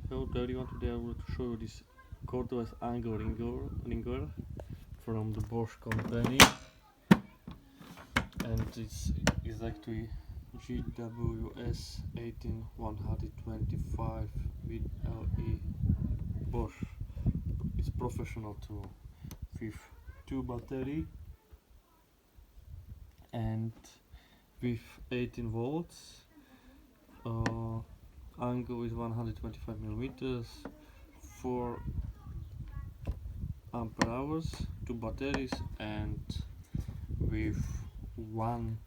Hello everyone, today I want to show you this cordless angle ringer from the Bosch company, and this is actually GWS 18125 with LE Bosch. It's professional tool with 2 battery and with 18 volts. Angle is 125 millimeters, 4 ampere hours, 2 batteries, and with 1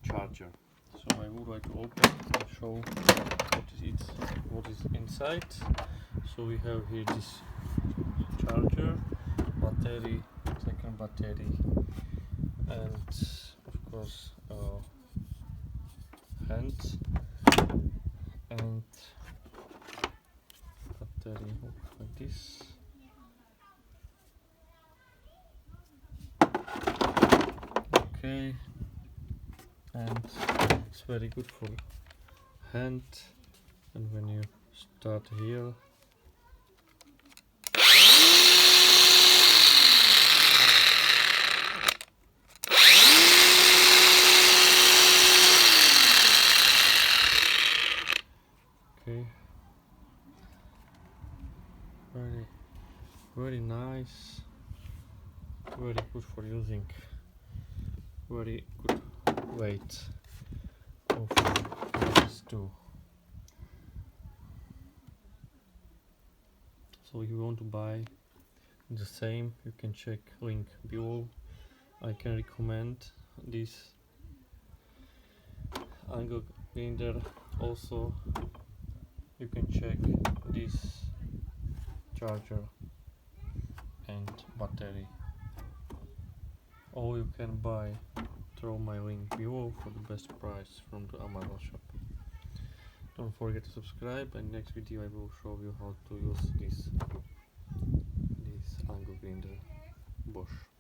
charger. So I would like to open and show what is inside. So we have here this charger, battery, second battery, and of course hand and battery like this. Okay, and it's very good for hand, and when you start here, okay, very nice, very good for using, very good weight of this too. So if you want to buy the same, you can check link below. I can recommend this angle grinder. Also you can check this charger and battery, or you can buy through my link below for the best price from the Amazon shop. Don't forget to subscribe, and next video I will show you how to use this angle grinder Bosch.